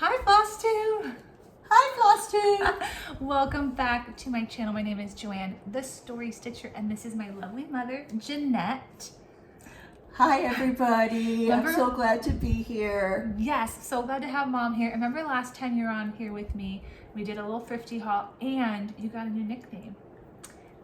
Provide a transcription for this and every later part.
Hi, Flosstube! Hi, Flosstube! Welcome back to my channel. My name is Joanne, the Story Stitcher, and this is my lovely mother, Jeanette. Hi, everybody. Remember? I'm so glad to be here. Yes, so glad to have Mom here. Remember last time you were on here with me, we did a little thrifty haul, and you got a new nickname.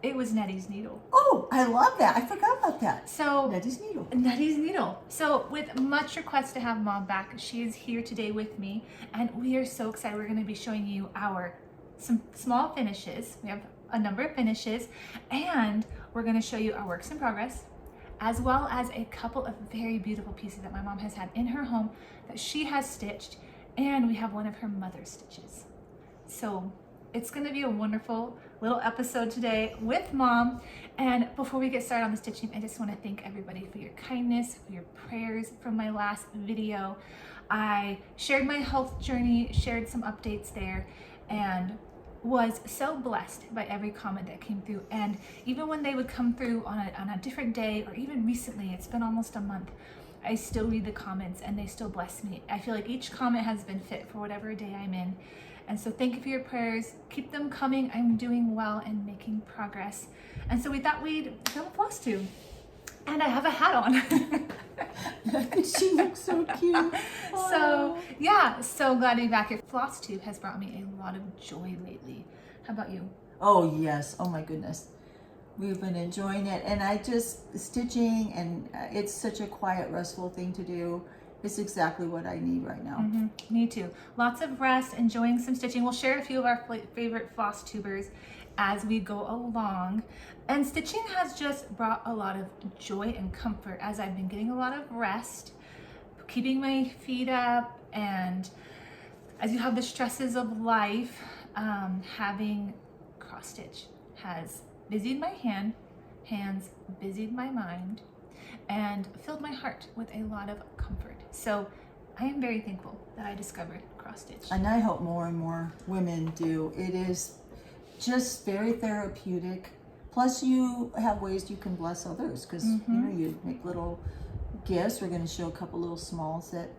It was Nettie's Needle. Oh, I love that. I forgot about that. So Nettie's Needle. Nettie's Needle. So with much request to have Mom back, she is here today with me, and we are so excited. We're going to be showing you some small finishes. We have a number of finishes, and we're going to show you our works in progress, as well as a couple of very beautiful pieces that my mom has had in her home that she has stitched, and we have one of her mother's stitches. So it's going to be a wonderful little episode today with Mom. And before we get started on the stitching, I just want to thank everybody for your kindness, for your prayers from my last video. I shared my health journey, shared some updates there, and was so blessed by every comment that came through. And even when they would come through on a different day, or even recently, it's been almost a month, I still read the comments and they still bless me. I feel like each comment has been fit for whatever day I'm in. And so thank you for your prayers. Keep them coming. I'm doing well and making progress. And so we thought we'd film a floss tube. And I have a hat on. She looks so cute. So yeah, so glad to be back here. Floss tube has brought me a lot of joy lately. How about you? Oh, yes. Oh, my goodness. We've been enjoying it. And stitching, and it's such a quiet, restful thing to do. It's exactly what I need right now. Mm-hmm. Me too. Lots of rest, enjoying some stitching. We'll share a few of our favorite floss tubers as we go along. And stitching has just brought a lot of joy and comfort as I've been getting a lot of rest, keeping my feet up, and as you have the stresses of life, having cross stitch has busied my hands busied my mind, and filled my heart with a lot of comfort. So I am very thankful that I discovered cross stitch. And I hope more and more women do. It is just very therapeutic. Plus you have ways you can bless others, because you make little gifts. We're going to show a couple little smalls that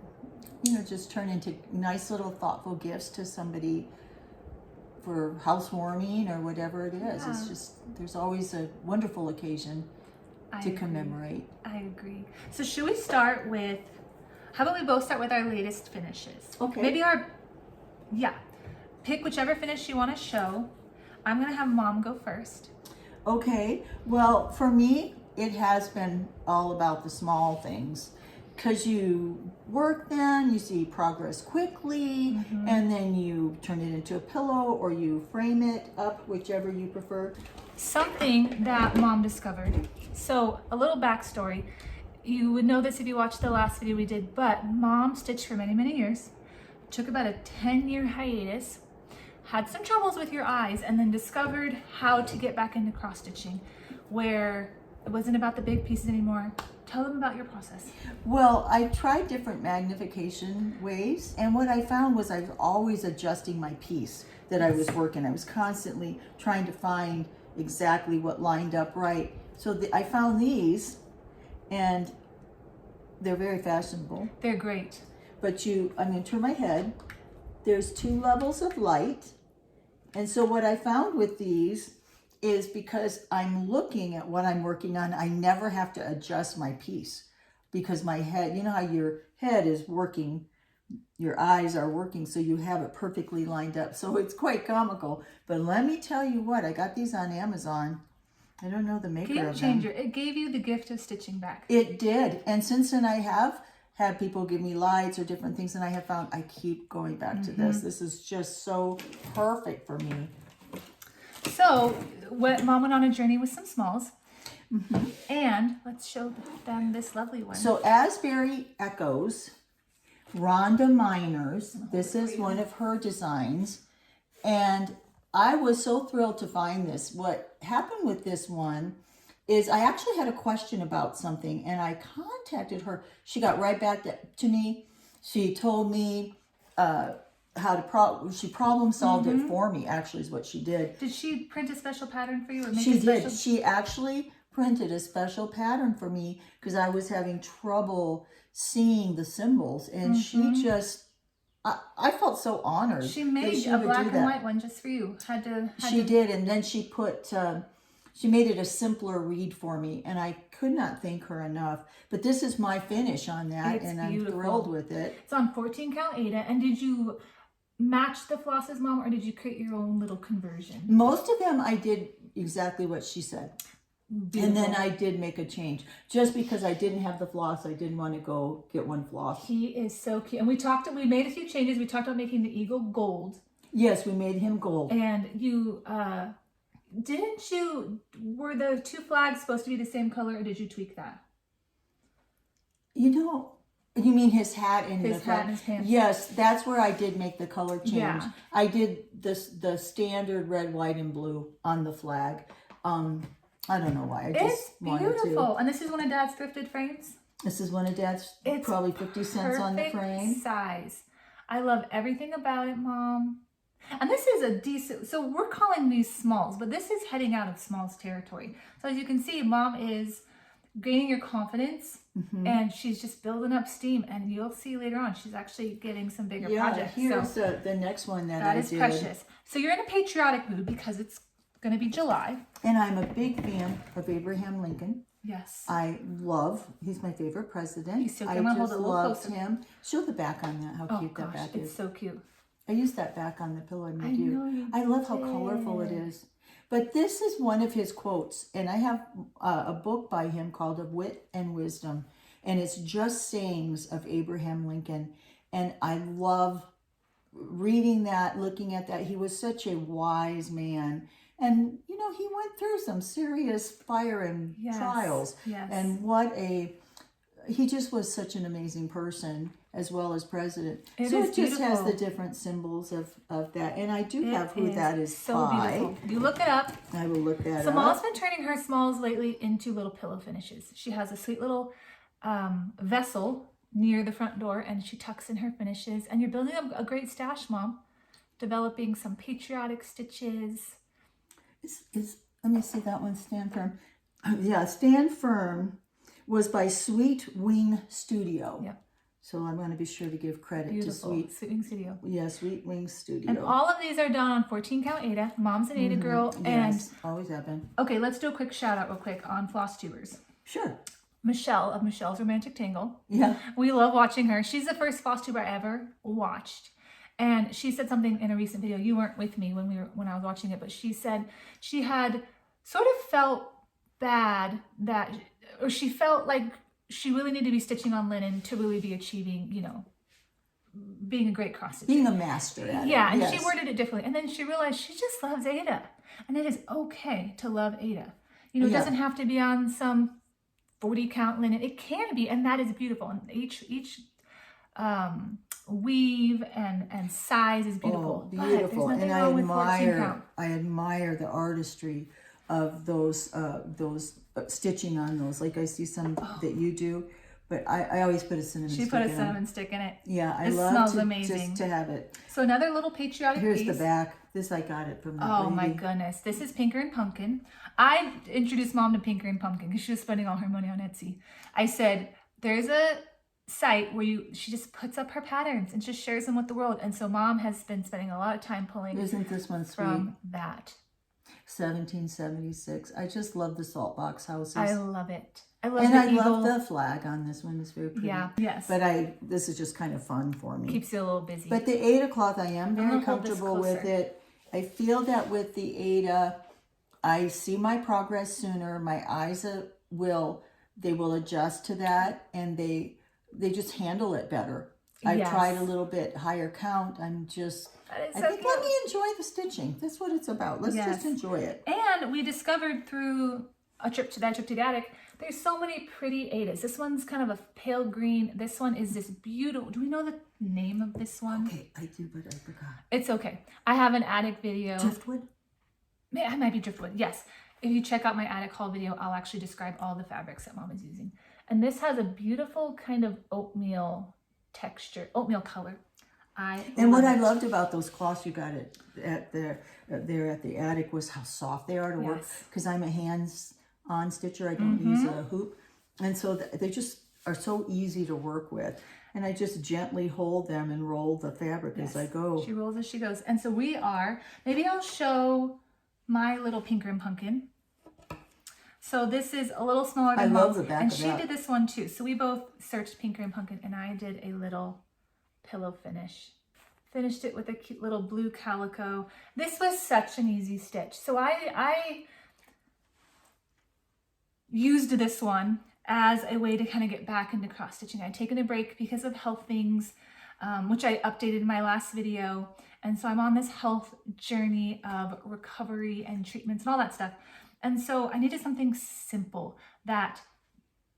just turn into nice little thoughtful gifts to somebody for housewarming or whatever it is. Yeah. It's just, there's always a wonderful occasion to commemorate. I agree. So should we start with, how about we both start with our latest finishes? Okay. Maybe pick whichever finish you want to show. I'm going to have Mom go first. Okay, well, for me, it has been all about the small things, because you work then, you see progress quickly, and then you turn it into a pillow or you frame it up, whichever you prefer. Something that Mom discovered. So a little backstory. You would know this if you watched the last video we did, but Mom stitched for many, many years, took about a 10-year hiatus, had some troubles with your eyes, and then discovered how to get back into cross stitching, where it wasn't about the big pieces anymore. Tell them about your process. Well, I tried different magnification ways, and what I found was I was always adjusting my piece that I was working. I was constantly trying to find exactly what lined up right. So I found these, and they're very fashionable. They're great. But I'm going to turn my head. There's 2 levels of light. And so what I found with these is, because I'm looking at what I'm working on, I never have to adjust my piece, because my head, you know how your head is working, your eyes are working, so you have it perfectly lined up. So it's quite comical. But let me tell you what, I got these on Amazon. I don't know the maker of them. Game changer. It gave you the gift of stitching back. It did. And since then I have had people give me lights or different things, and I have found I keep going back to this. This is just so perfect for me. So Mom went on a journey with some smalls, and let's show them this lovely one. So Asbery Echoes, Rhonda Miners, this is one of her designs, and I was so thrilled to find this. What happened with this one is I actually had a question about something, and I contacted her. She got right back to me. She told me how to she problem solved it for me, actually, is what she did. Did she print a special pattern for you? Or make She a special... did. She actually printed a special pattern for me, because I was having trouble seeing the symbols, and she just I felt so honored. She that made she a would black do and that. white one just for you. She did, and then she put, she made it a simpler read for me, and I could not thank her enough. But this is my finish on that, It's and beautiful. I'm thrilled with it. It's on 14 count Aida. And did you match the flosses, Mom, or did you create your own little conversion? Most of them I did exactly what she said. Beautiful. And then I did make a change. Just because I didn't have the floss, I didn't want to go get one floss. He is so cute. And we made a few changes. We talked about making the eagle gold. Yes, we made him gold. And you, were the two flags supposed to be the same color, or did you tweak that? You know, you mean his hat and His hat and his pants. Yes, that's where I did make the color change. Yeah. I did the standard red, white, and blue on the flag. I don't know why. I just It's wanted beautiful. to. And this is one of Dad's thrifted frames. This is one of Dad's, It's probably 50 cents on the perfect frame. size. I love everything about it, Mom. And this is a decent, so we're calling these smalls, but this is heading out of smalls territory. So as you can see, Mom is gaining your confidence, and she's just building up steam, and you'll see later on she's actually getting some bigger projects. Here's so the next one that that I is did. precious. So you're in a patriotic mood because it's going to be July. And I'm a big fan of Abraham Lincoln. Yes. He's my favorite president. He's so cute. I I'm gonna hold just it a little loved closer. him. Show the back on that, how Oh cute that gosh, back it's is. so cute. I used that back on the pillow I I made you. know you I love how colorful it did. is. But this is one of his quotes, and I have a book by him called Of Wit and Wisdom, and it's just sayings of Abraham Lincoln. And I love reading that, looking at that. He was such a wise man. And, you know, he went through some serious fire and trials. Yes. And he just was such an amazing person as well as president. So it just has the different symbols of that. And I do have who that is so by. beautiful. You look it up. I will look that So up. Mom's been turning her smalls lately into little pillow finishes. She has a sweet little vessel near the front door, and she tucks in her finishes. And you're building up a great stash, Mom. Developing some patriotic stitches. Let me see that one, Stand Firm. Yeah, Stand Firm was by Sweet Wing Studio. Yep. So I'm going to be sure to give credit Beautiful. to Sweet Wing Studio. Yeah, Sweet Wing Studio. And all of these are done on 14 count Aida. Mom's an Aida girl. Yes, always have been. And okay, let's do a quick shout out real quick on Flosstubers. Sure. Michelle of Michelle's Romantic Tangle. Yeah. We love watching her. She's the first Flosstuber I ever watched. And she said something in a recent video. You weren't with me when I was watching it, but she said she had sort of felt bad or she felt like she really needed to be stitching on linen to really be achieving, you know, being a great cross stitcher. Being a master at it. Yeah, and yes. she worded it differently. And then she realized she just loves Aida. And it is okay to love Aida. You know, it doesn't have to be on some 40 count linen. It can be, and that is beautiful. And each weave and size is beautiful. Oh, beautiful. But there's nothing And wrong with 14 count. I admire the artistry of those stitching on those. Like I see some that you do, but I always put a cinnamon stick in She put a them. cinnamon stick in it. Yeah, I It love smells to, amazing. just to have it. So another little patriotic Here's piece. the back. This I got it from the Oh lady. my goodness. This is Pinker and Punkin. I introduced Mom to Pinker and Punkin because she was spending all her money on Etsy. I said, there's a site where she just puts up her patterns and just shares them with the world. And so Mom has been spending a lot of time pulling Isn't this one sweet? from that. 1776. I just love the Saltbox houses. I love it. I love and the I eagle. love the flag on this one. It's very pretty. Yeah, yes. But this is just kind of fun for me. Keeps you a little busy. But the Aida cloth, I am very gonna hold this comfortable with closer. it. I feel that with the Aida, I see my progress sooner. My eyes will adjust to that, and they just handle it better. I've Yes. tried a little bit higher count. I That is so think let cute. me enjoy the stitching. That's what it's about. Let's Yes. just enjoy it. And we discovered through a trip to the attic, there's so many pretty Aidas. This one's kind of a pale green. This one is this beautiful. Do we know the name of this one? Okay, I do, but I forgot. It's okay. I have an attic video. Driftwood? I might be driftwood. Yes. If you check out my attic haul video, I'll actually describe all the fabrics that Mom is using. And this has a beautiful kind of oatmeal texture, oatmeal color. And what I loved about those cloths you got at the attic was how soft they are to work. Yes. Because I'm a hands-on stitcher, I don't use a hoop, and so they just are so easy to work with. and I just gently hold them and roll the fabric as I go. She rolls as she goes. And so maybe I'll show my little Pinker and Punkin. So this is a little smaller than I love Mom's, the back and of she that. did this one too. So we both searched Pinker and Punkin, and I did a little pillow finish. Finished it with a cute little blue calico. This was such an easy stitch. So I used this one as a way to kind of get back into cross stitching. I'd taken a break because of health things, which I updated in my last video. And so I'm on this health journey of recovery and treatments and all that stuff. And so I needed something simple that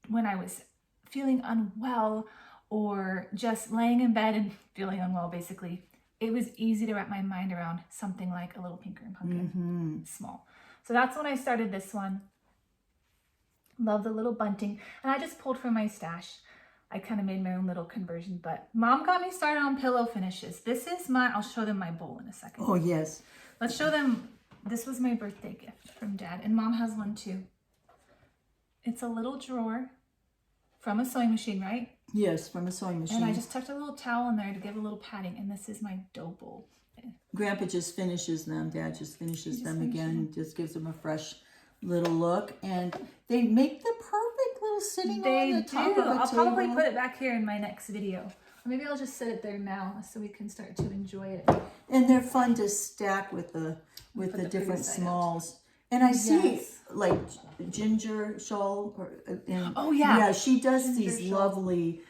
when I was feeling unwell or just laying in bed and feeling unwell, basically, it was easy to wrap my mind around something like a little Pinker and Punkin, small. So that's when I started this one. Love the little bunting. And I just pulled from my stash. I kind of made my own little conversion, but Mom got me started on pillow finishes. This is I'll show them my bowl in a second. Oh, yes. Let's show them, this was my birthday gift from Dad, and Mom has one too. It's a little drawer from a sewing machine, right? Yes, from a sewing machine. And I just tucked a little towel in there to give a little padding, and this is my dough bowl. Grandpa just finishes them. Dad just finishes them again. Just gives them a fresh little look, and they make the perfect little sitting on the top of a I'll table. probably put it back here in my next video. Or maybe I'll just set it there now so we can start to enjoy it. And they're fun to stack with the different smalls. And I see like Ginger Shawl. Yeah, she does Ginger these shawl. lovely.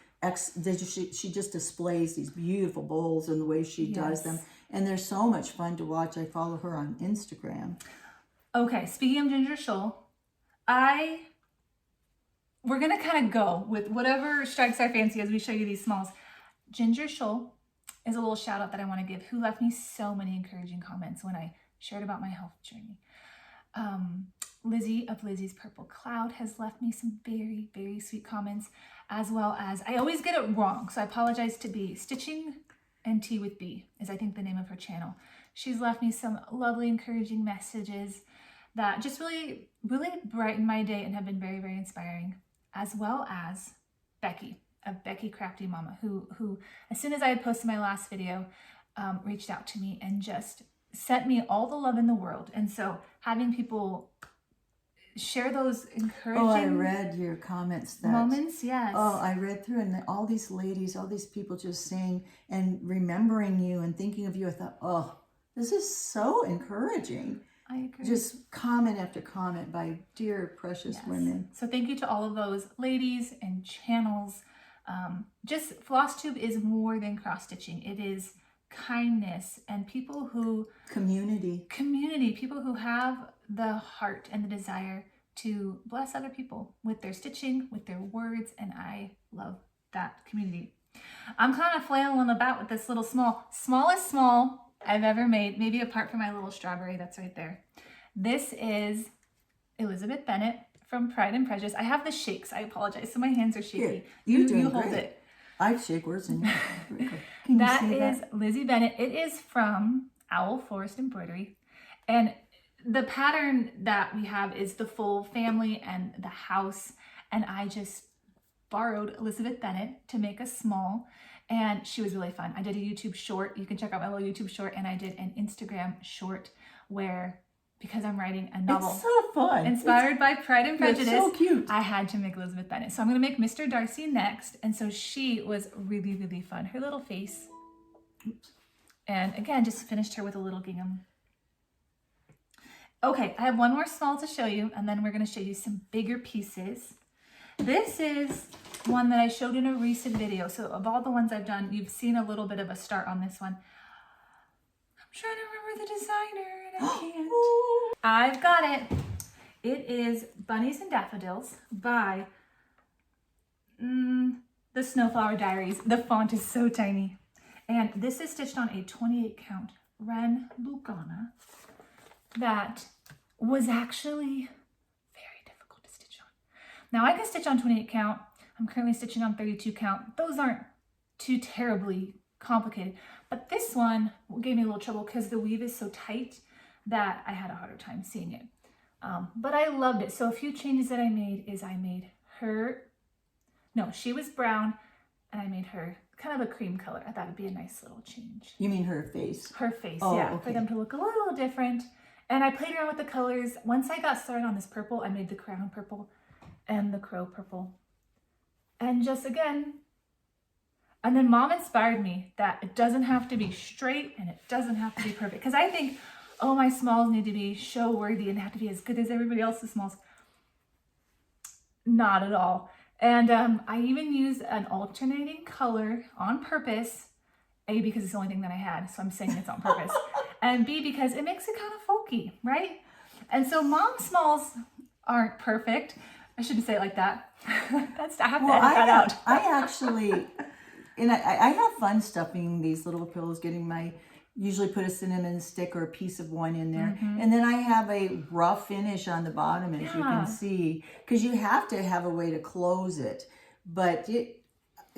She just displays these beautiful bowls and the way she does them, and they're so much fun to watch. I follow her on Instagram. Okay, speaking of Ginger Shawl, we're gonna kind of go with whatever strikes our fancy as we show you these smalls. Ginger Shawl is a little shout out that I want to give, who left me so many encouraging comments when I shared about my health journey. Lizzie of Lizzie's Purple Cloud has left me some very, very sweet comments, as well as, I always get it wrong, so I apologize to B. Stitching and Tea with B is, I think, the name of her channel. She's left me some lovely, encouraging messages that just really, really brighten my day and have been very, very inspiring, as well as Becky of Becky Crafty Mama, who as soon as I had posted my last video, reached out to me and just sent me all the love in the world. And so having people share those encouraging I read your comments. moments, yes. Oh, I read through, and all these ladies, all these people just saying and remembering you and thinking of you. I thought, oh, this is so encouraging. I agree. Just comment after comment by dear, precious women. So thank you to all of those ladies and channels. Just Flosstube is more than cross stitching. It is kindness and people who community, people who have the heart and the desire to bless other people with their stitching, with their words, and I love that community. I'm kind of flailing about with this little smallest small I've ever made, maybe apart from my little strawberry that's right there. This is Elizabeth Bennet from Pride and Prejudice. I have the shakes, I apologize, so my hands are shaky. Here, you hold great. it. I shake words in That is Lizzie Bennet. It is from Forest Embroidery. And the pattern that we have is the full family and the house. And I just borrowed Elizabeth Bennet to make a small. And she was really fun. I did a YouTube short. You can check out my little YouTube short. And I did an Instagram short where, because I'm writing a novel. It's so fun. Inspired by Pride and Prejudice. It's so cute. I had to make Elizabeth Bennet. So I'm going to make Mr. Darcy next. And so she was really, really fun. Her little face. Oops. And again, just finished her with a little gingham. Okay, I have one more small to show you, and then we're going to show you some bigger pieces. This is one that I showed in a recent video. So of all the ones I've done, you've seen a little bit of a start on this one. I'm trying to remember the designer, and I can't. I've got it. It is Bunnies and Daffodils by the Snowflower Diaries. The font is so tiny. And this is stitched on a 28 count Ren Lucana that was actually very difficult to stitch on. Now I can stitch on 28 count. I'm currently stitching on 32 count. Those aren't too terribly complicated, but this one gave me a little trouble because the weave is so tight that I had a harder time seeing it. But I loved it. So a few changes that I made is I made her, no, she was brown. and I made her kind of a cream color. I thought it'd be a nice little change. You mean her face? Her face, Oh, yeah, okay. for them to look a little different. And I played around with the colors. Once I got started on this purple, I made the crown purple and the crow purple. And just again, and then Mom inspired me that it doesn't have to be straight and it doesn't have to be perfect. Because I think, oh, my smalls need to be show worthy and they have to be as good as everybody else's smalls. Not at all. And I even used an alternating color on purpose. A, because it's the only thing that I had, so I'm saying it's on purpose. And B, because it makes it kind of folky, right? And so Mom's smalls aren't perfect. I shouldn't say it like that. I have to edit that out. I actually, and I have fun stuffing these little pillows, usually put a cinnamon stick or a piece of one in there. And then I have a rough finish on the bottom, as you can see, because you have to have a way to close it. But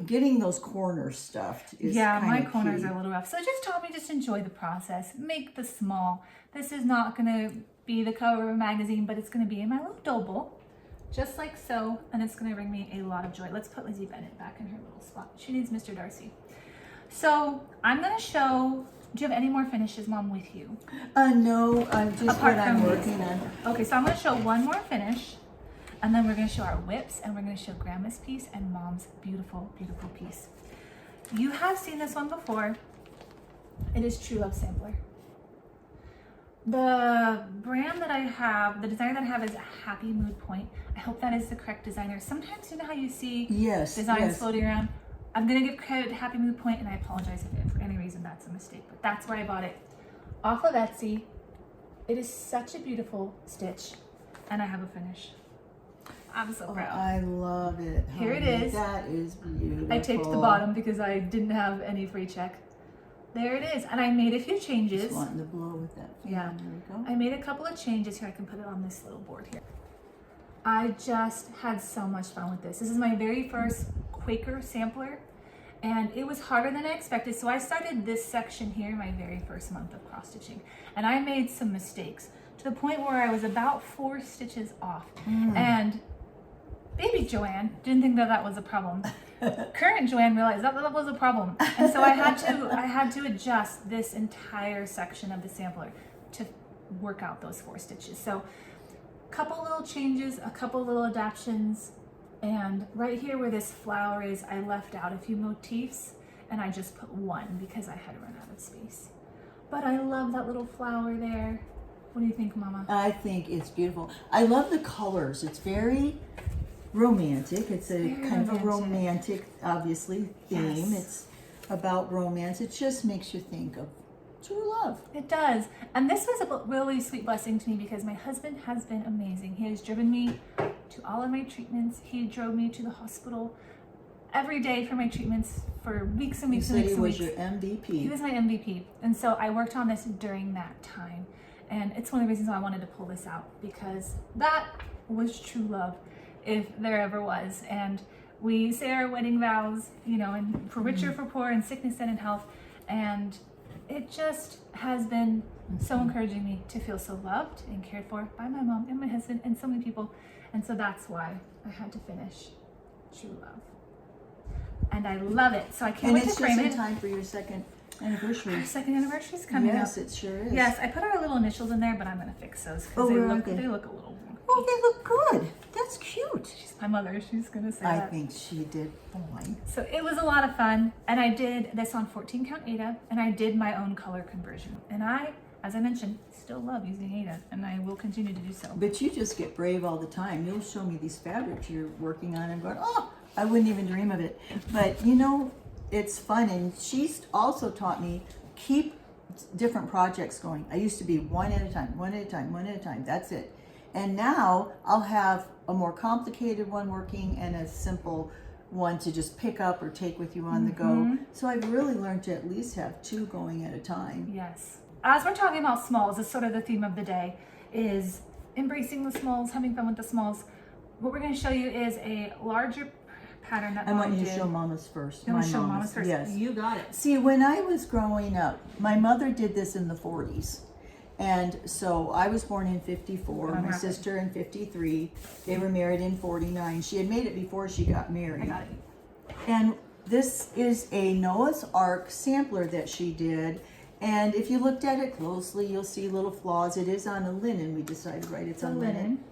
getting those corners stuffed is my key. corners are a little rough. So it just taught me just enjoy the process. Make the small. This is not going to be the cover of a magazine, but it's going to be in my little dough bowl, just like so. And it's going to bring me a lot of joy. Let's put Lizzie Bennet back in her little spot. She needs Mr. Darcy. So I'm going to show... Do you have any more finishes, Mom, with you? No, just Apart what I'm from working on. Okay, so I'm going to show one more finish, and then we're going to show our whips, and we're going to show Grandma's piece and Mom's beautiful, beautiful piece. You have seen this one before. It is True Love Sampler. The brand that I have, the designer that I have is Happy Mood Point. I hope that is the correct designer. Sometimes you know how you see designs floating around. I'm going to give credit to Happy Mood Point, and I apologize if for any reason that's a mistake, but that's where I bought it. Off of Etsy. It is such a beautiful stitch, and I have a finish. I'm so proud. I love it. Here it is. That is beautiful. I taped the bottom because I didn't have any free check. There it is, and I made a few changes. Just wanting to blow with that. Yeah, there we go. I made a couple of changes here. I can put it on this little board here. I just had so much fun with this. This is my very first Quaker sampler, and it was harder than I expected. So I started this section here my very first month of cross stitching, and I made some mistakes to the point where I was about 4 stitches off. And baby Joanne didn't think that that was a problem. Current Joanne realized that that was a problem, and so I had to adjust this entire section of the sampler to work out those 4 stitches. So a couple little changes, a couple little adaptations. And right here where this flower is, I left out a few motifs and I just put one because I had run out of space. But I love that little flower there. What do you think, Mama? I think it's beautiful. I love the colors. It's very romantic. It's a kind of a romantic, obviously, theme. Yes. It's about romance. It just makes you think of true love. It does. And this was a really sweet blessing to me because my husband has been amazing. He has driven me to all of my treatments. He drove me to the hospital every day for my treatments for weeks and weeks and weeks and weeks. He was your MVP. He was my MVP. And so I worked on this during that time. And it's one of the reasons why I wanted to pull this out, because that was true love, if there ever was. And we say our wedding vows, you know, and for richer, for poor, in sickness and in health. And it just has been so encouraging me to feel so loved and cared for by my mom and my husband and so many people. And so that's why I had to finish True Love. And I love it. So I can't wait to frame it. And it's just in time for your second anniversary. Our second anniversary is coming up. Yes, it sure is. Yes, I put our little initials in there, but I'm going to fix those because they look a little wonky. Oh, they look good. That's cute. She's my mother. She's going to say I that. think she did fine. So it was a lot of fun, and I did this on 14 count Aida, and I did my own color conversion. And I, as I mentioned, still love using Aida, and I will continue to do so. But you just get brave all the time. You'll show me these fabrics you're working on and going, oh, I wouldn't even dream of it. But you know, it's fun, and she's also taught me keep different projects going. I used to be one at a time, one at a time, one at a time. That's it. And now I'll have a more complicated one working and a simple one to just pick up or take with you on the go. So I've really learned to at least have 2 going at a time. Yes. As we're talking about smalls, it's sort of the theme of the day, is embracing the smalls, having fun with the smalls. What we're going to show you is a larger pattern that I want you did. to show Mama's first. You want to show Mama's first? Yes. You got it. See, when I was growing up, my mother did this in the 40s. And so I was born in 54, my sister in 53. They were married in 49. She had made it before she got married. I got it. And this is a Noah's Ark sampler that she did. And if you looked at it closely, you'll see little flaws. It is on a linen, we decided, right? It's on linen.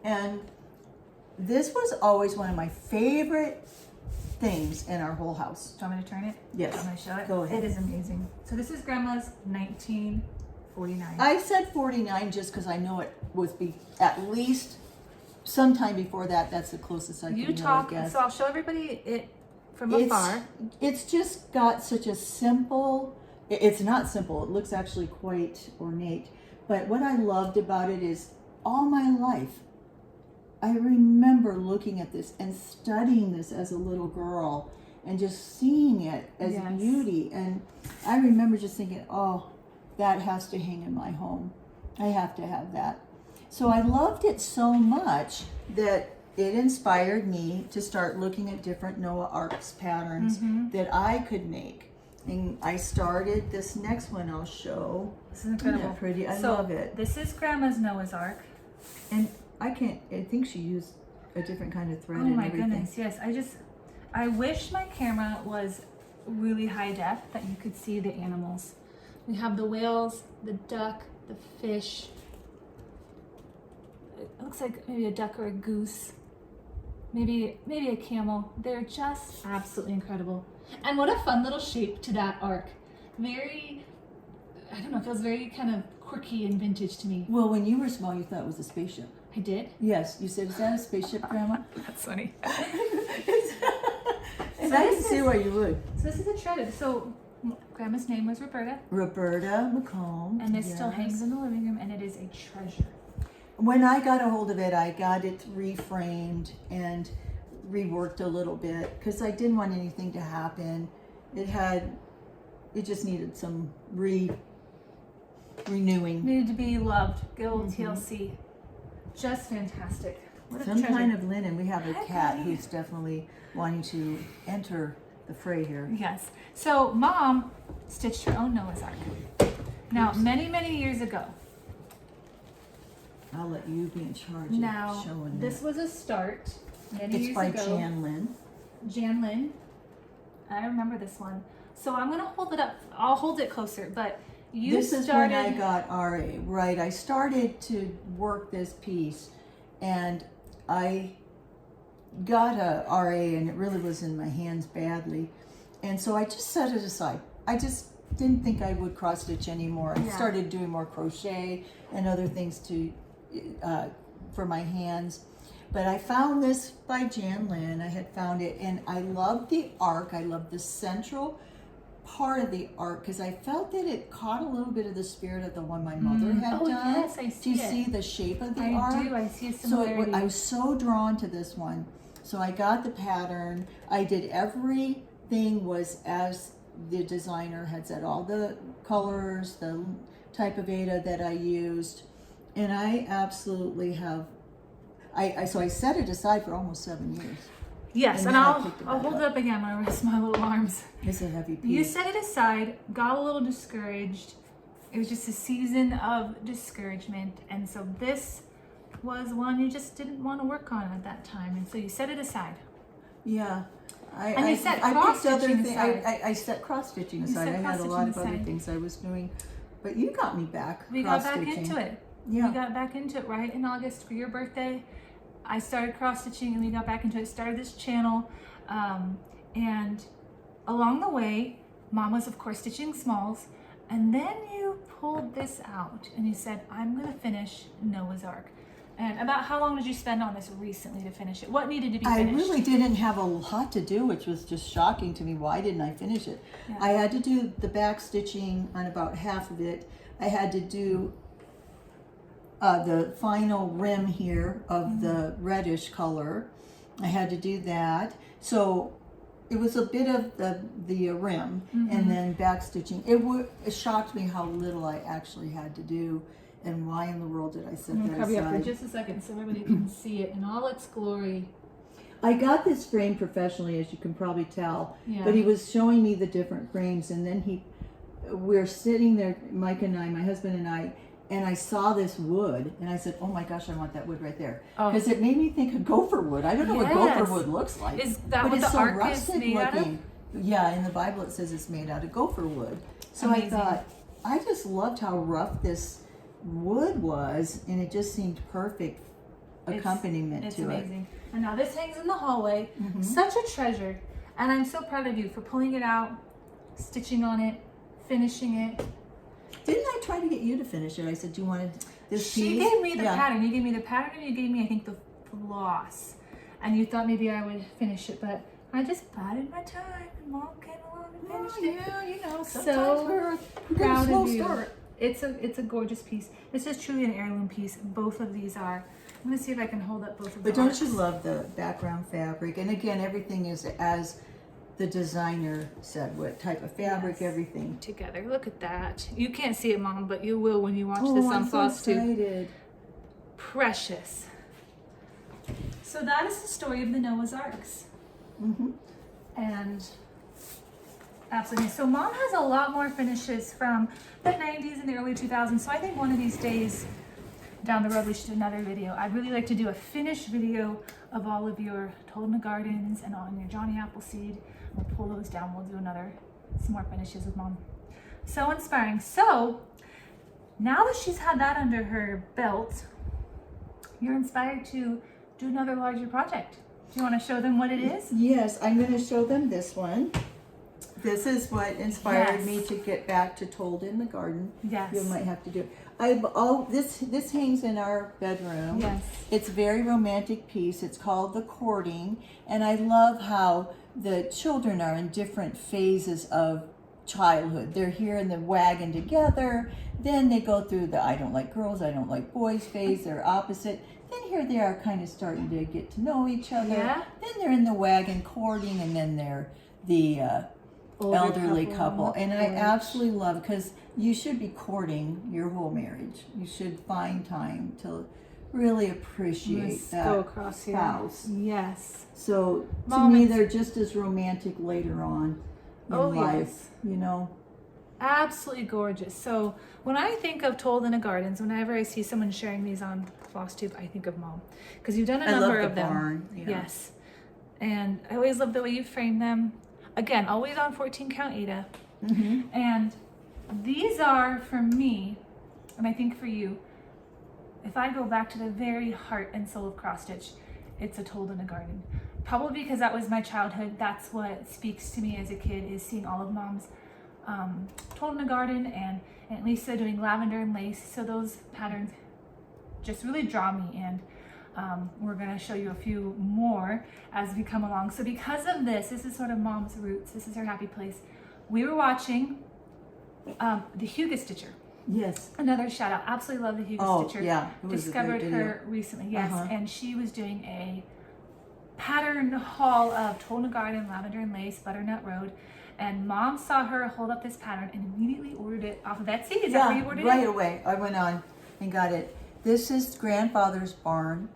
And this was always one of my favorite things in our whole house. Do you want me to turn it? Yes. I'm going to show it. Go ahead. It is amazing. So this is Grandma's 1949. I said 49 just because I know it was at least sometime before that. That's the closest I can know, I guess. So I'll show everybody it from afar. It's just got such a simple, it's not simple, it looks actually quite ornate. But what I loved about it is all my life, I remember looking at this and studying this as a little girl and just seeing it as beauty. And I remember just thinking, oh, that has to hang in my home. I have to have that. So I loved it so much that it inspired me to start looking at different Noah Arks patterns that I could make. And I started this next one I'll show. This is incredible. Isn't that pretty? I love it. This is Grandma's Noah's Ark. And I think she used a different kind of thread Oh and my everything. goodness, yes. I wish my camera was really high def that you could see the animals. We have the whales, the duck, the fish. It looks like maybe a duck or a goose. Maybe a camel. They're just absolutely incredible. And what a fun little shape to that ark. Very, I don't know, it feels very kind of quirky and vintage to me. Well, when you were small, you thought it was a spaceship. I did? Yes, you said, is that a spaceship, Grandma? That's funny. And I didn't see why you would. So this is a shredded. So Grandma's name was Roberta. Roberta McComb. And this still hangs in the living room, and it is a treasure. When I got a hold of it, I got it reframed and reworked a little bit because I didn't want anything to happen. It just needed some renewing. Needed to be loved. Good old TLC. Just fantastic. What a Some treasure. kind of linen. We have a Hi, cat buddy. who's definitely wanting to enter the fray here. Yes. So Mom stitched her own Noah's Ark. Now, many, many years ago. I'll let you be in charge Now, of showing this that. was a start many It's years by ago. Janlynn. Janlynn. I remember this one. So I'm gonna hold it up. I'll hold it closer. But you This started. is when I got RA, right? I started to work this piece, and I got a RA, and it really was in my hands badly, and so I just set it aside. I just didn't think I would cross stitch anymore. I started doing more crochet and other things for my hands. But I found this by Janlynn. I had found it, and I loved the arc. I loved the central part of the arc because I felt that it caught a little bit of the spirit of the one my mother had done. Yes, I see Do you it. see the shape of the I arc? do. I see a So similarity. I was so drawn to this one. So I got the pattern. I did everything was as the designer had said, all the colors, the type of Ada that I used, and I absolutely have. So I set it aside for almost 7 years. Yes, And and then I I'll picked it hold back it up again when I rest my little arms. It's a heavy piece. You set it aside, got a little discouraged. It was just a season of discouragement, and so this was one you just didn't want to work on at that time, and so you set it aside. Yeah. And you set I picked other cross-stitching things. aside. I set cross stitching You aside. set I had a lot of cross-stitching other aside. things I was doing, but you got me back. We got back cross-stitching. into it. Yeah. We got back into it right in August for your birthday. I started cross stitching and we got back into it. Started this channel, and along the way, Mom was of course stitching smalls, and then you pulled this out and you said, "I'm gonna finish Noah's Ark." And about how long did you spend on this recently to finish it? What needed to be I finished? really didn't have a lot to do, which was just shocking to me. Why didn't I finish it? Yeah. I had to do the back stitching on about half of it. I had to do the final rim here of the reddish color. I had to do that. So it was a bit of the rim and then back stitching. It shocked me how little I actually had to do. And why in the world did I set I'm that gonna cover you up for aside? just a second so everybody can see it in all its glory. I got this frame professionally, as you can probably tell, Yeah. but he was showing me the different frames, and then we're sitting there, Mike and I, my husband and I, and I saw this wood, and I said, "Oh my gosh, I want that wood right there," Oh. because it made me think of gopher wood. I don't know Yes. what gopher wood looks like. Is that but what it's the so ark is rustic made out of? looking. Yeah, in the Bible it says it's made out of gopher wood. So Amazing. I thought, I just loved how rough this wood was, and it just seemed perfect accompaniment It's to amazing. And now this hangs in the hallway. Mhm. Such a treasure. And I'm so proud of you for pulling it out, stitching on it, finishing it. it. Didn't I try to get you to finish it? I said, "Do you want this She piece?" gave me the Yeah. pattern. You gave me the pattern and you gave me, I think, the floss. And you thought maybe I would finish it, but I just bided my time and Mom came along and Oh, finished it. yeah, you know, sometimes So we're proud slow of you. start. It's a gorgeous piece. This is truly an heirloom piece. Both of these are. I'm gonna see if I can hold up both of them. But don't you love the background fabric? And again, everything is as the designer said, what type of fabric, Yes. everything. Together? Look at that. You can't see it, Mom, but you will when you watch Oh, this I'm on so Flosstube. excited. Precious. So that is the story of the Noah's Arks. Mm-hmm. And absolutely. So Mom has a lot more finishes from the 90s and the early 2000s. So I think one of these days down the road we should do another video. I'd really like to do a finished video of all of your Told in the Gardens and on your Johnny Appleseed. We'll pull those down. We'll do some more finishes with Mom. So inspiring. So now that she's had that under her belt, you're inspired to do another larger project. Do you want to show them what it is? Yes, I'm going to show them this one. This is what inspired Yes. me to get back to Told in the Garden. Yes. You might have to do it. This hangs in our bedroom. Yes. It's a very romantic piece. It's called The Courting, and I love how the children are in different phases of childhood. They're here in the wagon together, then they go through the I don't like girls, I don't like boys phase, they're opposite. Then here they are kind of starting to get to know each other. Yeah. Then they're in the wagon courting, and then they're the Older elderly couple couple. on the And I porch. absolutely love, because you should be courting your whole marriage. You should find time to really appreciate Let's that go across here. spouse. Yes. So to Mom, me, it's- they're just as romantic later on in Oh, life, yes. you know. Absolutely gorgeous. So when I think of Told in the Gardens, whenever I see someone sharing these on Flosstube, I think of Mom, because you've done a I love number the of them. barn, yeah. Yes. And I always love the way you frame them. Again, always on 14 count Ada. Mm-hmm. And these are for me, and I think for you, if I go back to the very heart and soul of cross stitch, it's a Told in a Garden. Probably because that was my childhood. That's what speaks to me as a kid, is seeing all of Mom's Told in a Garden and Aunt Lisa doing lavender and lace. So those patterns just really draw me, and we're going to show you a few more as we come along. So because of this is sort of Mom's roots. This is her happy place. We were watching the Hugo Stitcher. Yes. Another shout out. Absolutely love the Hugo Oh, Stitcher. yeah. It was a Discovered great her recently. Yes. Uh-huh. And she was doing a pattern haul of Told in the Garden, lavender and lace, butternut road. And Mom saw her hold up this pattern and immediately ordered it off of Etsy. Is that where you ordered right it? away. I went on and got it. This is grandfather's barn,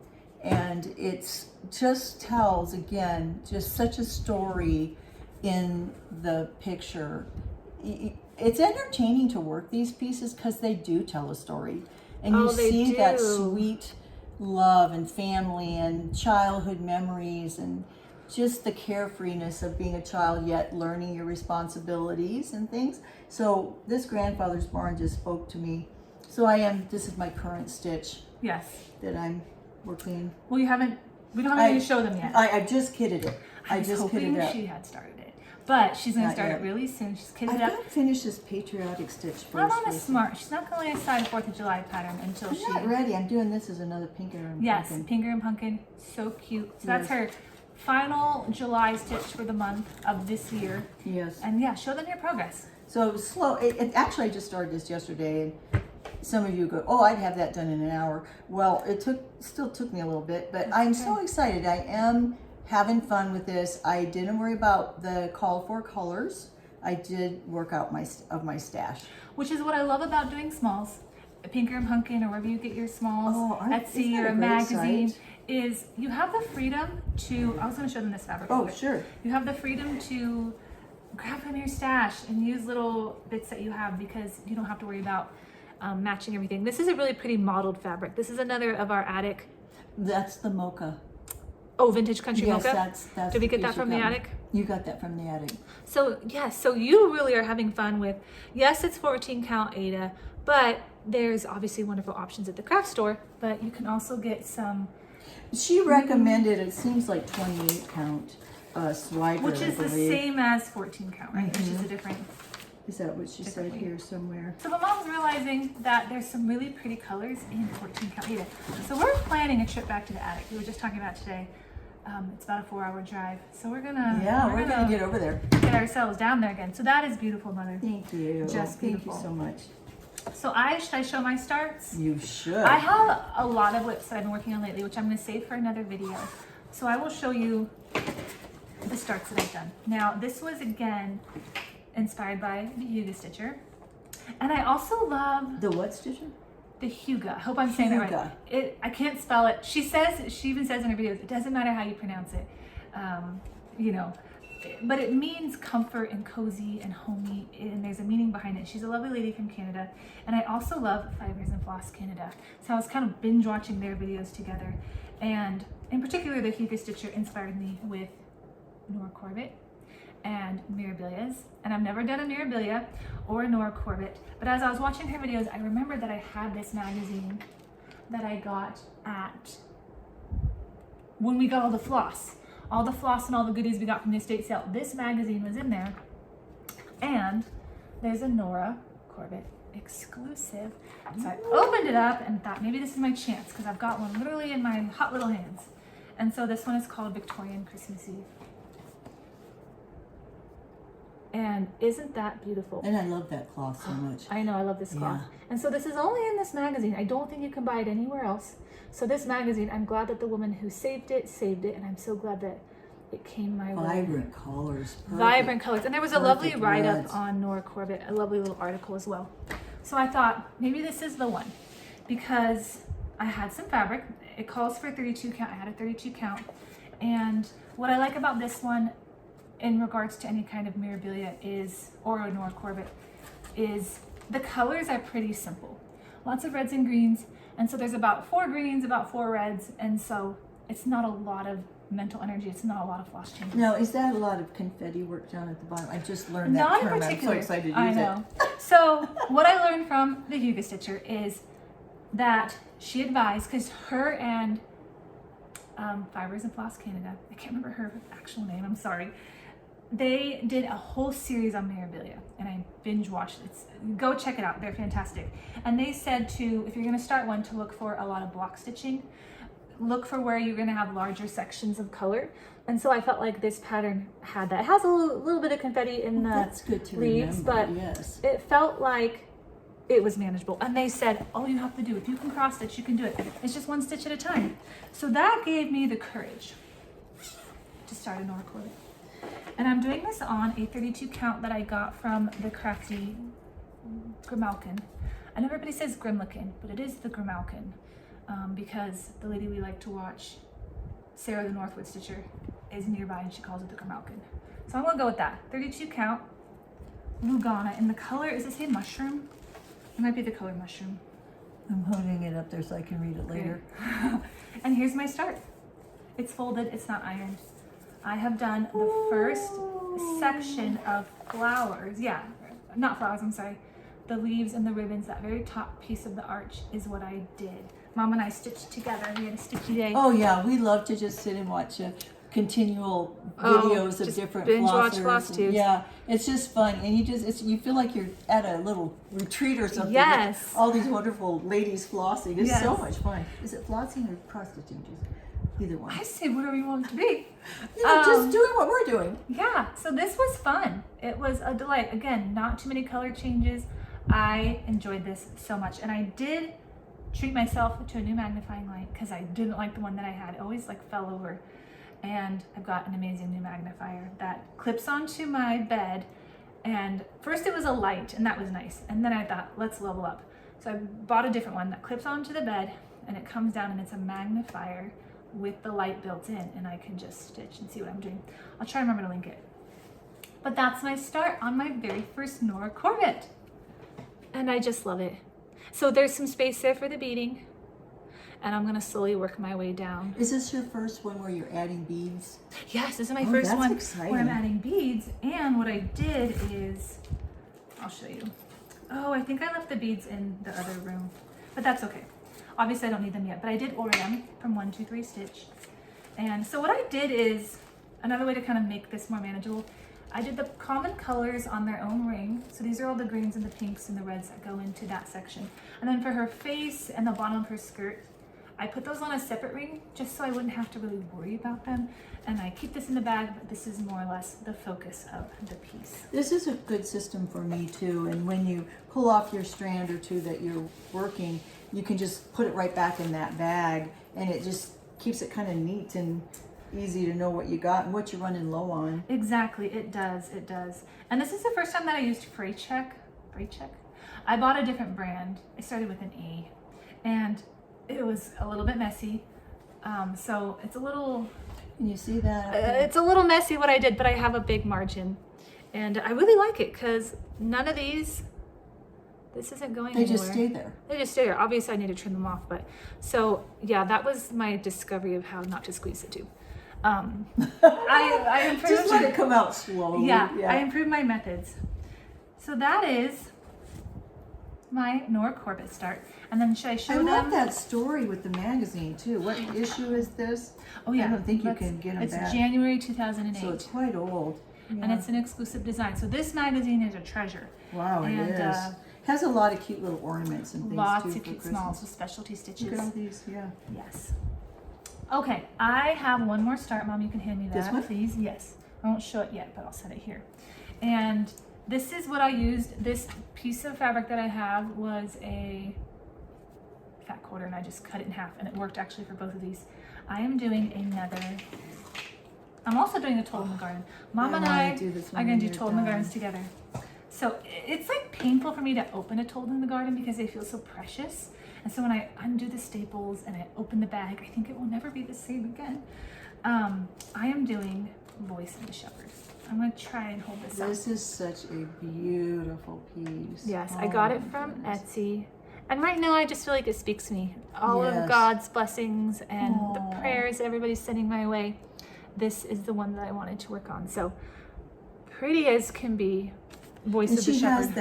and it's just tells, again, just such a story in the picture. It's entertaining to work these pieces because they do tell a story, and you they see that do. sweet love and family and childhood memories and just the carefreeness of being a child yet learning your responsibilities and things. So this grandfather's barn just spoke to me. So this is my current stitch Yes. that I'm working. Well, we don't have any to show them yet. I just kidded it. I was just hoping kitted it up. she had started it. But she's going to Not start yet. it really soon. She's I've kitted it got up. to finish this patriotic stitch first. My mom is first. smart. She's not going to lay aside a 4th of July pattern until I'm not ready. I'm doing this as another Punkin. Yes, Pinker and Punkin. So cute. So that's her final July stitch for the month of this year. Yes. And yeah, show them your progress. So it was slow. Actually, I just started this yesterday, and some of you go, "Oh, I'd have that done in an hour." Well, still took me a little bit, but I'm so excited. I am having fun with this. I didn't worry about the call for colors. I did work out my stash. Which is what I love about doing smalls. Pinker and Punkin, or wherever you get your smalls, Etsy isn't that or a great magazine, site? is you have the freedom to, I was going to show them this fabric. Oh, real quick. sure. You have the freedom to grab from your stash and use little bits that you have, because you don't have to worry about matching everything. This is a really pretty mottled fabric. This is another of our attic. That's the mocha. Oh, vintage country Yes, mocha. that's Did we the get that piece from you the got me. attic? You got that from the attic. So yes, so you really are having fun with, yes, it's 14 count Aida, but there's obviously wonderful options at the craft store, but you can also get some. She recommended, it seems like 28 count swiper, Which is I the believe. same as 14 count, right? Which is a different. Is that what she said Differently. here somewhere? So the mom's realizing that there's some really pretty colors in 14 count Aida. So we're planning a trip back to the attic. We were just talking about today. It's about a 4-hour drive. So we're gonna We're gonna get over there. get ourselves down there again. So that is beautiful, Mother. Thank you. Just Thank beautiful. you so much. So should I show my starts? You should. I have a lot of whips that I've been working on lately, which I'm going to save for another video. So I will show you the starts that I've done. Now, this was again inspired by the Huga Stitcher. And I also love The what stitcher? the Huga. I hope I'm saying that right. I can't spell it. She even says in her videos, it doesn't matter how you pronounce it. You know, but it means comfort and cozy and homey, and there's a meaning behind it. She's a lovely lady from Canada, and I also love Fibers and Floss Canada. So I was kind of binge watching their videos together, and in particular, the Huga Stitcher inspired me with Nora Corbett and Mirabilias, and I've never done a Mirabilia or a Nora Corbett, but as I was watching her videos, I remembered that I had this magazine that I got when we got all the floss and all the goodies we got from the estate sale. This magazine was in there, and there's a Nora Corbett exclusive. So I opened it up and thought maybe this is my chance, because I've got one literally in my hot little hands. And so this one is called Victorian Christmas Eve. And isn't that beautiful? And I love that cloth so much. I know, I love this cloth. Yeah. And so this is only in this magazine. I don't think you can buy it anywhere else. So this magazine, I'm glad that the woman who saved it, and I'm so glad that it came my way. Vibrant colors. Perfect. Vibrant colors. And there was a lovely Perfect write-up reds. on Nora Corbett, a lovely little article as well. So I thought, maybe this is the one, because I had some fabric. It calls for a 32 count. I had a 32 count. And what I like about this one, in regards to any kind of Mirabilia or a Nora Corbett, is the colors are pretty simple. Lots of reds and greens. And so there's about 4 greens, about 4 reds. And so it's not a lot of mental energy. It's not a lot of floss changes. Now, is that a lot of confetti work down at the bottom? I just learned that Not term. in particular. I'm so excited to I use know. So what I learned from the Huga Stitcher is that she advised, because her and Fibers and Floss Canada, I can't remember her actual name, I'm sorry, they did a whole series on Mirabilia, and I binge watched it. Go check it out, they're fantastic. And they said if you're going to start one, to look for a lot of block stitching. Look for where you're going to have larger sections of color. And so I felt like this pattern had that. It has a little bit of confetti in the That's good to leaves, remember, but yes. it felt like it was manageable. And they said, all you have to do, if you can cross stitch, you can do it. It's just 1 stitch at a time. So that gave me the courage to start a Nora Corbett. And I'm doing this on a 32 count that I got from the crafty Grimalkin. I know everybody says Grimlikin, but it is the Grimalkin, because the lady we like to watch, Sarah the Northwood Stitcher, is nearby, and she calls it the Grimalkin. So I'm gonna go with that. 32 count, Lugana, and the color, is this a mushroom? It might be the color mushroom. I'm holding it up there so I can read it later. And here's my start. It's folded, it's not ironed. I have done the first section of flowers. Yeah, not flowers, I'm sorry. The leaves and the ribbons, that very top piece of the arch is what I did. Mom and I stitched together. We had a stitchy day. Oh yeah, we love to just sit and watch continual videos of just different binge watch flossers. Flosstubes. Yeah, it's just fun, and you feel like you're at a little retreat or something. Yes. With all these wonderful ladies flossing. It's so Yes. much fun. Is it flossing or cross stitching? Either one. I say whatever you want it to be. Just doing what we're doing. Yeah, so this was fun. It was a delight. Again, not too many color changes. I enjoyed this so much, and I did treat myself to a new magnifying light, because I didn't like the one that I had. It always fell over. And I've got an amazing new magnifier that clips onto my bed. And first it was a light, and that was nice. And then I thought, let's level up. So I bought a different one that clips onto the bed, and it comes down, and it's a magnifier with the light built in, and I can just stitch and see what I'm doing. I'll try and remember to link it. But that's my start on my very first Nora Corbett. And I just love it. So there's some space there for the beading, and I'm gonna slowly work my way down. Is this your first one where you're adding beads? Yes, this is my first one exciting. where I'm adding beads. And what I did is, I'll show you. Oh, I think I left the beads in the other room, but that's okay. Obviously I don't need them yet, but I did order them from 123 Stitch. And so what I did is, another way to kind of make this more manageable, I did the common colors on their own ring. So these are all the greens and the pinks and the reds that go into that section. And then for her face and the bottom of her skirt, I put those on a separate ring just so I wouldn't have to really worry about them. And I keep this in the bag, but this is more or less the focus of the piece. This is a good system for me too. And when you pull off your strand or two that you're working, you can just put it right back in that bag, and it just keeps it kind of neat and easy to know what you got and what you're running low on. Exactly, it does, it does. And this is the first time that I used Freight Check. I bought a different brand. I started with an A, and it was a little bit messy. So it's a little... Can you see that? It's a little messy what I did, but I have a big margin. And I really like it because none of these, this isn't going anywhere. They just stay there. They just stay there. Obviously I need to trim them off, but so yeah, that was my discovery of how not to squeeze the tube. I improved. Just let it come out slowly. Yeah, I improved my methods. So that is my Nora Corbett start. And then should I show them? I love that story with the magazine too. What issue is this? Oh yeah. I don't think you can get them back. It's January 2008. So it's quite old. Yeah. And it's an exclusive design. So this magazine is a treasure. Wow, it is. Has a lot of cute little ornaments and things lots too of for cute Christmas. smalls with specialty stitches. Look at all these, yeah. Yes. Okay, I have one more start. Mom, you can hand me that, This one? please. Yes. I won't show it yet, but I'll set it here. And this is what I used. This piece of fabric that I have was a fat quarter, and I just cut it in half, and it worked actually for both of these. I am doing another. I'm also doing a Told in the Garden. Mom and I are going to do Told in the Gardens together. So it's like painful for me to open a Told in the Garden because they feel so precious. And so when I undo the staples and I open the bag, I think it will never be the same again. I am doing Voice of the Shepherd. I'm going to try and hold this up. This is such a beautiful piece. Yes, I got it from Etsy. And right now I just feel like it speaks to me. All of God's blessings and the prayers everybody's sending my way. This is the one that I wanted to work on. So pretty as can be, Voice of the Shepherd. And she has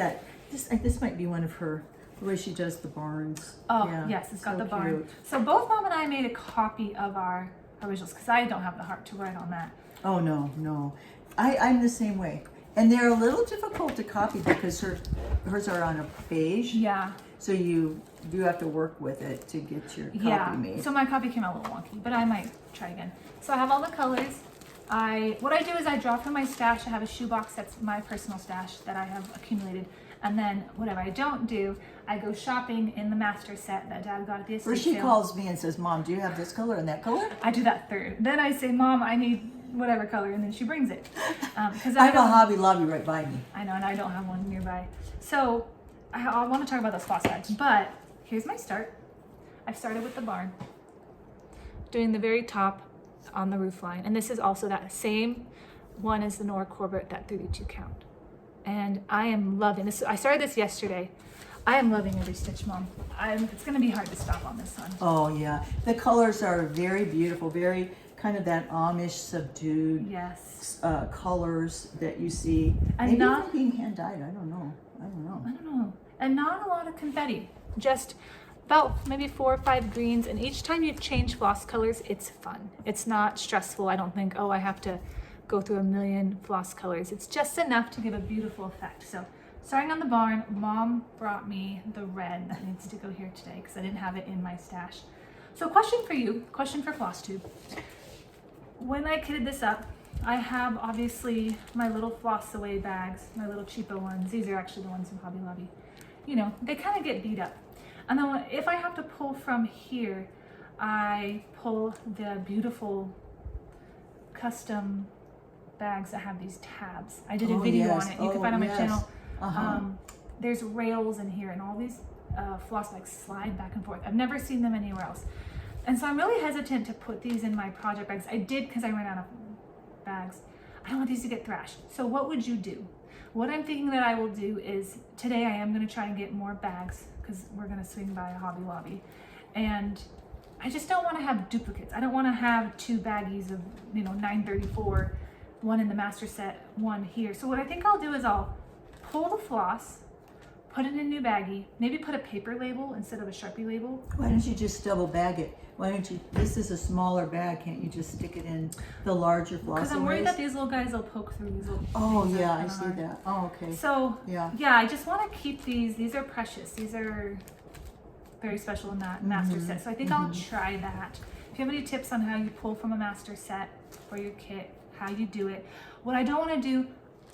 that, this might be one of her, the way she does the barns. Oh, yes, it's got the barn. So both Mom and I made a copy of our originals because I don't have the heart to write on that. Oh, no. I'm the same way. And they're a little difficult to copy because hers are on a beige. Yeah. So you do have to work with it to get your copy made. So my copy came out a little wonky, but I might try again. So I have all the colors. What I do is I draw from my stash. I have a shoebox that's my personal stash that I have accumulated. And then whatever I don't do, I go shopping in the master set that Dad got at the estate First she sale. calls me and says, Mom, do you have this color and that color? I do that third. Then I say, Mom, I need whatever color, and then she brings it. I have a Hobby Lobby right by me. I know, and I don't have one nearby. So I want to talk about those floss bags, but here's my start. I started with the barn, doing the very top on the roof line. And this is also that same one as the Nora Corbett, that 32 count. And I am loving this. I started this yesterday. I am loving every stitch, Mom. It's going to be hard to stop on this one. Oh, yeah. The colors are very beautiful, very kind of that Amish subdued colors that you see. And maybe not being hand dyed. I don't know. And not a lot of confetti. Just about maybe 4 or 5 greens. And each time you change floss colors, it's fun. It's not stressful. I don't think, oh, I have to go through a million floss colors. It's just enough to give a beautiful effect. So starting on the barn, Mom brought me the red that needs to go here today because I didn't have it in my stash. So question for you, question for Flosstube. When I kitted this up, I have obviously my little floss away bags, my little cheapo ones. These are actually the ones from Hobby Lobby. You know, they kind of get beat up. And then if I have to pull from here, I pull the beautiful custom bags that have these tabs. I did a video on it. You can find it on my channel. There's rails in here, and all these floss bags slide back and forth. I've never seen them anywhere else. And so I'm really hesitant to put these in my project bags. I did because I ran out of bags. I don't want these to get thrashed. So what would you do? What I'm thinking that I will do is today I am going to try and get more bags because we're going to swing by a Hobby Lobby. And I just don't want to have duplicates. I don't want to have 2 baggies of, 934, one in the master set, one here. So what I think I'll do is I'll pull the floss, put it in a new baggie, maybe put a paper label instead of a Sharpie label. Why don't you just double bag it? Why don't you, this is a smaller bag, can't you just stick it in the larger floss? Because I'm worried that these little guys will poke through these little Oh things yeah, that are I see hard. that. Oh, okay. So Yeah. I just want to keep these. These are precious. These are very special in that master set. So I think I'll try that. If you have any tips on how you pull from a master set for your kit, how you do it. What I don't want to do,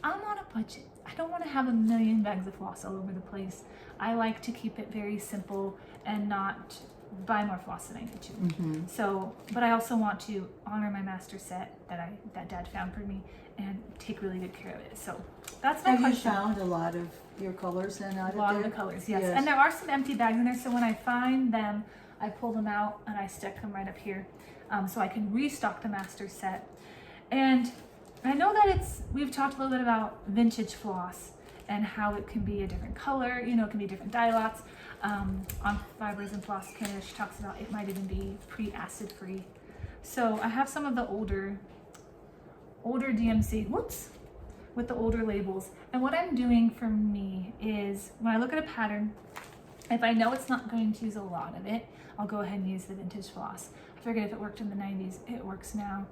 I'm on a budget. I don't want to have a million bags of floss all over the place. I like to keep it very simple and not buy more floss than I need to. So, but I also want to honor my master set that Dad found for me and take really good care of it. So that's my Have you question. found a lot of your colors then out of A lot there? of the colors, yes. And there are some empty bags in there, so when I find them, I pull them out and I stick them right up here, so I can restock the master set. And I know that we've talked a little bit about vintage floss and how it can be a different color, it can be different dye lots. On Fibers and Floss Canada, she talks about it might even be pre-acid free. So I have some of the older DMC, with the older labels. And what I'm doing for me is when I look at a pattern, if I know it's not going to use a lot of it, I'll go ahead and use the vintage floss. I figured if it worked in the 90s, it works now.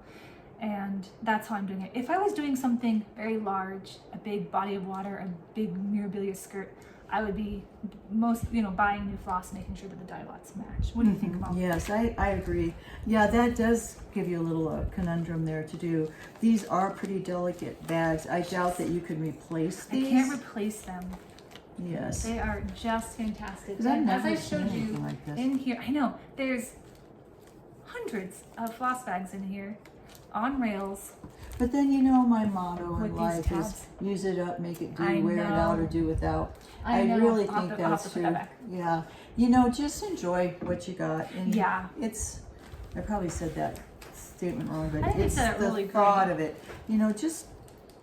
And that's how I'm doing it. If I was doing something very large, a big body of water, a big mirabilia skirt, I would be buying new floss, making sure that the dye lots match. What do you think, Mom? Yes, I agree. Yeah, that does give you a little conundrum there to do. These are pretty delicate bags. I doubt that you can replace these. I can't replace them. Yes. They are just fantastic. 'Cause I've And as never I seen showed anything you like this. in here, I know there's hundreds of floss bags in here on rails. But then my motto With in these life is tabs. use it up, make it do, I wear it out, know. or do without. I I know. really I'll have think to- I'll have that's to put true. that back. Yeah. Just enjoy what you got. And Yeah. I probably said that statement wrong, but I think you it's said it the really thought great. of it. Just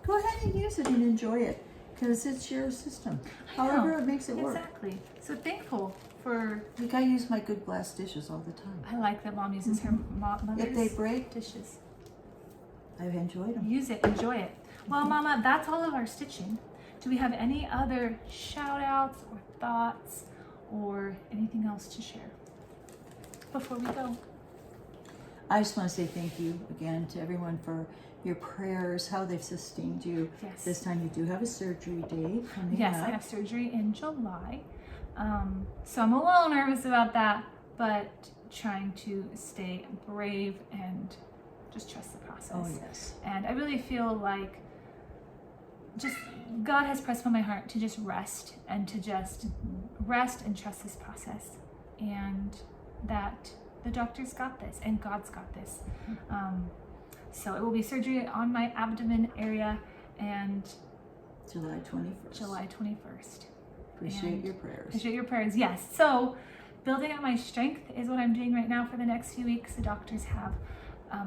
go ahead and use it and enjoy it because it's your system. I know. However it makes it work. Exactly. So thankful for. Like I use my good glass dishes all the time. I like that Mom uses her mother's If they break, dishes. I've enjoyed them. Use it, enjoy it. Well, Mama, that's all of our stitching. Do we have any other shout outs or thoughts or anything else to share before we go? I just want to say thank you again to everyone for your prayers, how they've sustained you. Yes. This time you do have a surgery date coming Yes, up. I have surgery in July. So I'm a little nervous about that, but trying to stay brave and just trust the process. Oh yes. And I really feel like just God has pressed on my heart to just rest and trust this process, and that the doctor's got this and God's got this. So it will be surgery on my abdomen area, and July 21st. July 21st. Appreciate And your prayers. Appreciate your prayers. Yes. So building up my strength is what I'm doing right now for the next few weeks. The doctors have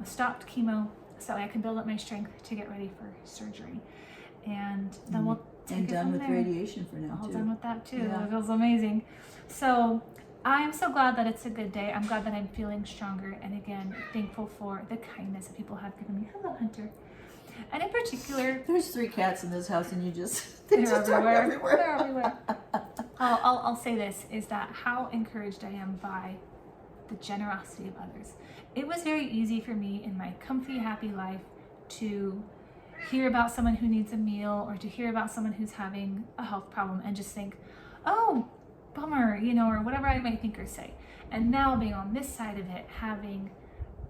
stopped chemo so I can build up my strength to get ready for surgery. And then we'll take And it done from with there. radiation for now All too. done with that too. Yeah. It feels amazing. So I'm so glad that it's a good day. I'm glad that I'm feeling stronger, and again, thankful for the kindness that people have given me. Hello, Hunter. And in particular, There's 3 cats in this house, and they they're just are everywhere. They're everywhere. I'll say this, is that how encouraged I am by the generosity of others. It was very easy for me in my comfy, happy life to hear about someone who needs a meal or to hear about someone who's having a health problem and just think, oh, bummer, or whatever I might think or say. And now being on this side of it, having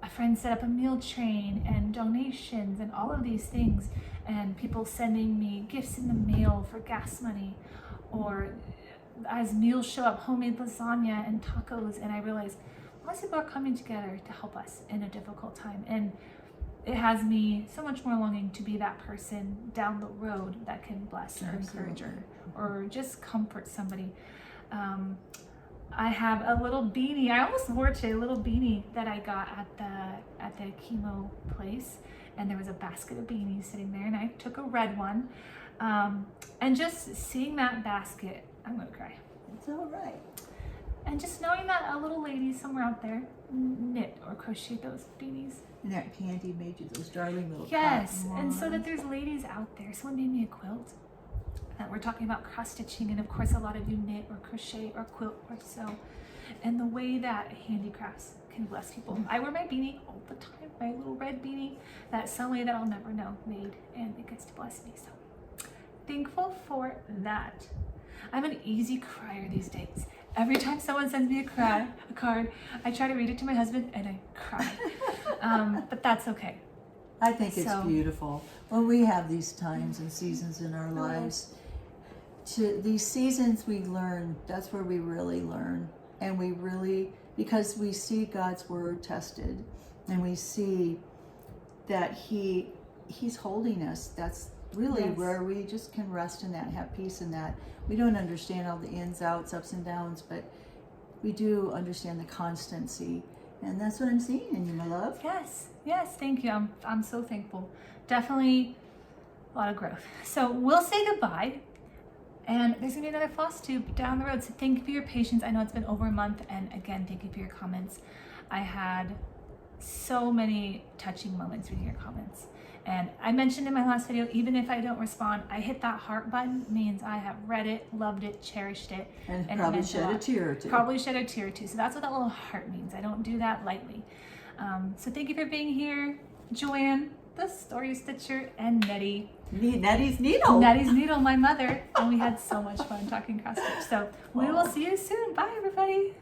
a friend set up a meal train and donations and all of these things, and people sending me gifts in the mail for gas money, or as meals show up, homemade lasagna and tacos, and I realize all these people are coming together to help us in a difficult time. And it has me so much more longing to be that person down the road that can bless or encourage or just comfort somebody. I have a little beanie. I almost wore it today, a little beanie that I got at the chemo place. And there was a basket of beanies sitting there, and I took a red one. And just seeing that basket, I'm gonna cry. It's all right. And just knowing that a little lady somewhere out there knit or crocheted those beanies. And that Candy made you those darling little Yes, cotton and so that ones. there's ladies out there. Someone made me a quilt. We're talking about cross stitching, and of course a lot of you knit or crochet or quilt or sew. And the way that handicrafts can bless people. I wear my beanie all the time, my little red beanie that some way that I'll never know made, and it gets to bless me. So thankful for that. I'm an easy crier these days. Every time someone sends me a card, I try to read it to my husband and I cry. But that's okay. I think it's So- beautiful when we have these times and seasons in our lives. These seasons we learn, that's where we really learn. And we really, because we see God's word tested and we see that He's holding us. That's really Yes. where we just can rest in that, have peace in that. We don't understand all the ins, outs, ups and downs, but we do understand the constancy. And that's what I'm seeing in you, my love. Yes, thank you. I'm so thankful. Definitely a lot of growth. So we'll say goodbye. And there's gonna be another floss tube down the road. So thank you for your patience. I know it's been over a month, and again, thank you for your comments. I had so many touching moments reading your comments. And I mentioned in my last video, even if I don't respond, I hit that heart button, means I have read it, loved it, cherished it. And it probably meant shed a lot. tear or two. Probably shed a tear or two. So that's what that little heart means. I don't do that lightly. So thank you for being here. Joanne, the story stitcher, and Nettie. Nettie's Needle. Nettie's Needle, my mother. And we had so much fun talking cross stitch. So we will see you soon. Bye, everybody.